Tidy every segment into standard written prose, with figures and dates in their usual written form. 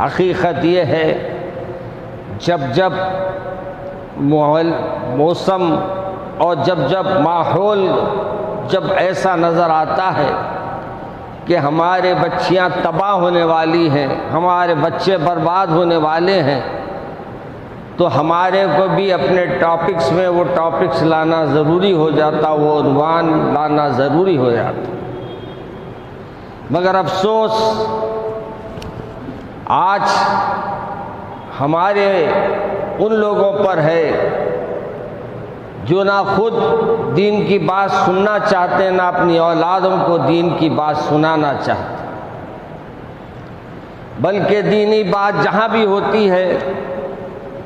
حقیقت یہ ہے جب جب موسم اور جب ماحول جب ایسا نظر آتا ہے کہ ہمارے بچیاں تباہ ہونے والی ہیں، ہمارے بچے برباد ہونے والے ہیں، تو ہمارے کو بھی اپنے ٹاپکس میں وہ ٹاپکس لانا ضروری ہو جاتا، وہ عنوان لانا ضروری ہو جاتا۔ مگر افسوس آج ہمارے ان لوگوں پر ہے جو نہ خود دین کی بات سننا چاہتے، نہ اپنی اولادوں کو دین کی بات سنانا چاہتے، بلکہ دینی بات جہاں بھی ہوتی ہے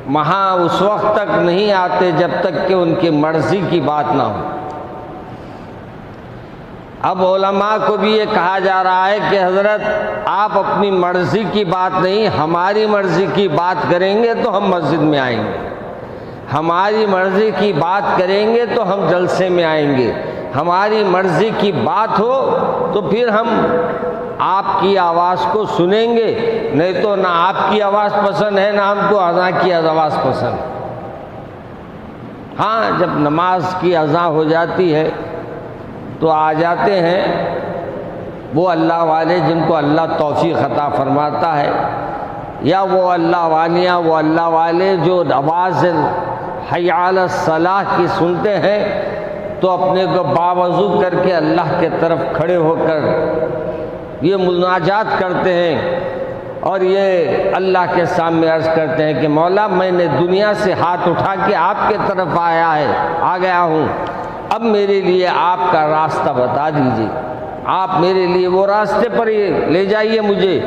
وہاں اس وقت تک نہیں آتے جب تک کہ ان کی مرضی کی بات نہ ہو۔ اب علماء کو بھی یہ کہا جا رہا ہے کہ حضرت آپ اپنی مرضی کی بات نہیں، ہماری مرضی کی بات کریں گے تو ہم مسجد میں آئیں گے، ہماری مرضی کی بات کریں گے تو ہم جلسے میں آئیں گے، ہماری مرضی کی بات ہو تو پھر ہم آپ کی آواز کو سنیں گے، نہیں تو نہ آپ کی آواز پسند ہے نہ ہم کو اذان کی آواز پسند ہے۔ ہاں جب نماز کی اذان ہو جاتی ہے تو آ جاتے ہیں وہ اللہ والے جن کو اللہ توفیق عطا فرماتا ہے، یا وہ اللہ والیاں، وہ اللہ والے جو آواز حی علی الصلاح کی سنتے ہیں تو اپنے کو باوضو کر کے اللہ کے طرف کھڑے ہو کر یہ مناجات کرتے ہیں اور یہ اللہ کے سامنے عرض کرتے ہیں کہ مولا میں نے دنیا سے ہاتھ اٹھا کے آپ کے طرف آ گیا ہوں، اب میرے لیے آپ کا راستہ بتا دیجیے، آپ میرے لیے وہ راستے پر لے جائیے مجھے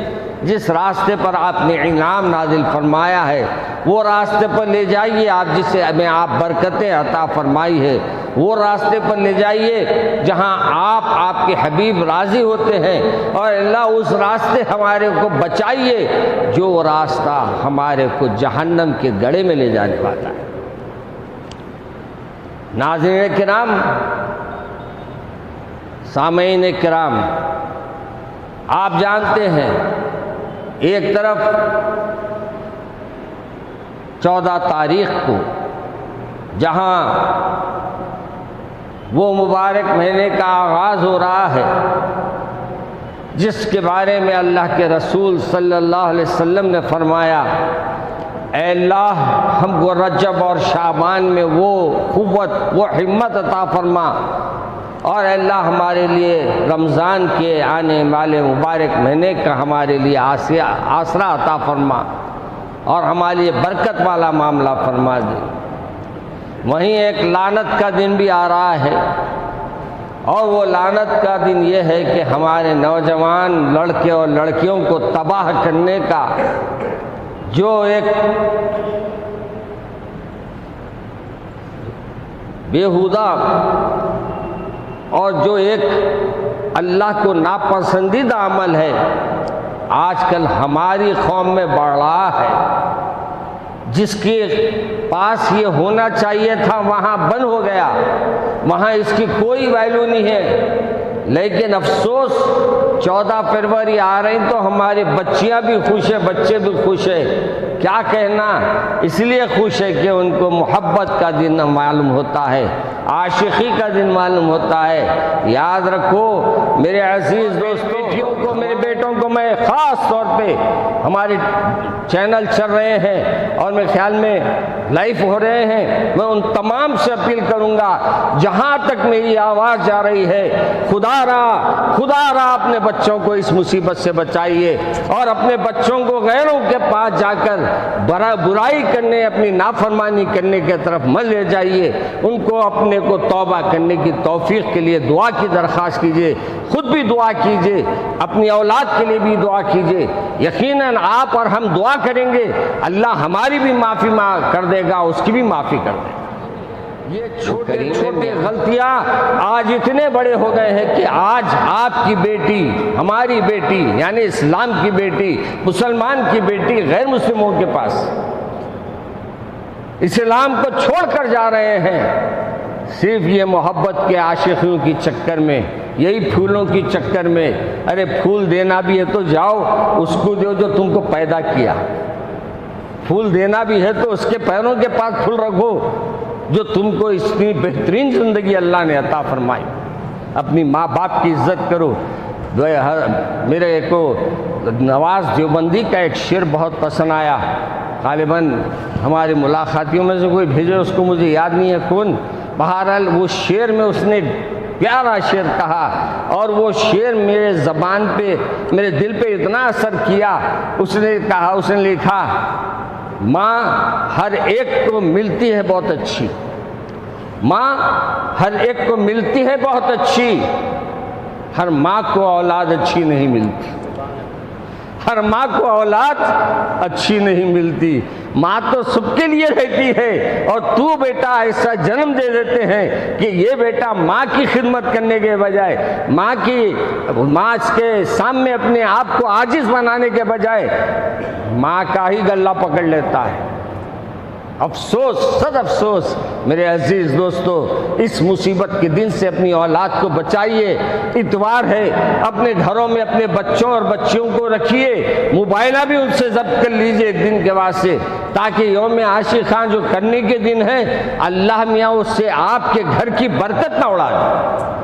جس راستے پر آپ نے انعام نازل فرمایا ہے، وہ راستے پر لے جائیے آپ جسے ہمیں آپ برکتیں عطا فرمائی ہے، وہ راستے پر لے جائیے جہاں آپ کے حبیب راضی ہوتے ہیں، اور اللہ اس راستے ہمارے کو بچائیے جو راستہ ہمارے کو جہنم کے گڑھے میں لے جانے والا ہے۔ ناظرین کرام، سامعین کرام، آپ جانتے ہیں ایک طرف 14 تاریخ کو جہاں وہ مبارک مہینے کا آغاز ہو رہا ہے جس کے بارے میں اللہ کے رسول صلی اللہ علیہ وسلم نے فرمایا، اے اللہ ہم کو رجب اور شعبان میں وہ قوت، وہ ہمت عطا فرما، اور اے اللہ ہمارے لیے رمضان کے آنے والے مبارک مہینے کا ہمارے لیے آسرا عطا فرما اور ہمارے لیے برکت والا معاملہ فرما دے۔ وہیں ایک لعنت کا دن بھی آ رہا ہے، اور وہ لعنت کا دن یہ ہے کہ ہمارے نوجوان لڑکے اور لڑکیوں کو تباہ کرنے کا جو ایک بیہودہ اور جو ایک اللہ کو ناپسندیدہ عمل ہے آج کل ہماری قوم میں بڑھ رہا ہے، جس کے پاس یہ ہونا چاہیے تھا وہاں بند ہو گیا، وہاں اس کی کوئی ویلیو نہیں ہے۔ لیکن افسوس 14 فروری آ رہی تو ہماری بچیاں بھی خوش ہیں، بچے بھی خوش ہیں، کیا کہنا، اس لیے خوش ہے کہ ان کو محبت کا دن معلوم ہوتا ہے، عاشقی کا دن معلوم ہوتا ہے۔ یاد رکھو میرے عزیز دوستوں، بیٹیوں کو، میرے بیٹوں کو میں خاص طور پہ، ہمارے چینل چل رہے ہیں اور میرے خیال میں لائف ہو رہے ہیں، میں ان تمام سے اپیل کروں گا جہاں تک میری آواز جا رہی ہے، خدا را اپنے بچوں کو اس مصیبت سے بچائیے، اور اپنے بچوں کو غیروں کے پاس جا کر برائی کرنے، اپنی نافرمانی کرنے کے طرف مت لے جائیے، ان کو اپنے کو توبہ کرنے کی توفیق کے لیے دعا کی درخواست کیجیے، خود بھی دعا کیجیے، اپنی اولاد کے لیے بھی دعا کیجیے۔ یقیناً آپ اور ہم دعا کریں گے، اللہ ہماری بھی معافی کر دے گا، اس کی بھی معافی کر دے گا۔ یہ چھوٹے چھوٹے غلطیاں آج اتنے بڑے ہو گئے ہیں کہ آج آپ کی بیٹی، ہماری بیٹی، یعنی اسلام کی بیٹی، مسلمان کی بیٹی غیر مسلموں کے پاس اسلام کو چھوڑ کر جا رہے ہیں، صرف یہ محبت کے عاشقیوں کی چکر میں، یہی پھولوں کی چکر میں، ارے پھول دینا بھی ہے تو جاؤ اس کو جو تم کو پیدا کیا، پھول دینا بھی ہے تو اس کے پیروں کے پاس پھول رکھو جو تم کو اتنی بہترین زندگی اللہ نے عطا فرمائی۔ اپنی ماں باپ کی عزت کرو۔ میرے کو نواز دیوبندی کا ایک شعر بہت پسند آیا، غالباً ہمارے ملاقاتیوں میں سے کوئی بھیجے، اس کو مجھے یاد نہیں ہے کون، بہرحال وہ شعر میں اس نے پیارا شعر کہا، اور وہ شعر میرے زبان پہ، میرے دل پہ اتنا اثر کیا۔ اس نے کہا، اس نے لکھا، ماں ہر ایک کو ملتی ہے بہت اچھی، ماں ہر ایک کو ملتی ہے بہت اچھی، ہر ماں کو اولاد اچھی نہیں ملتی، ہر ماں کو اولاد اچھی نہیں ملتی۔ ماں تو سب کے لیے رہتی ہے، اور تو بیٹا ایسا جنم دے دیتے ہیں کہ یہ بیٹا ماں کی خدمت کرنے کے بجائے، ماں کے سامنے اپنے آپ کو عاجز بنانے کے بجائے ماں کا ہی گلہ پکڑ لیتا ہے۔ افسوس، صد افسوس میرے عزیز دوستو، اس مصیبت کے دن سے اپنی اولاد کو بچائیے۔ اتوار ہے، اپنے گھروں میں اپنے بچوں اور بچیوں کو رکھیے، موبائلہ بھی ان سے ضبط کر لیجئے ایک دن کے واسطے، تاکہ یوم عاشقاں جو کرنے کے دن ہے، اللہ میاں اس سے آپ کے گھر کی برکت نہ اڑا دے۔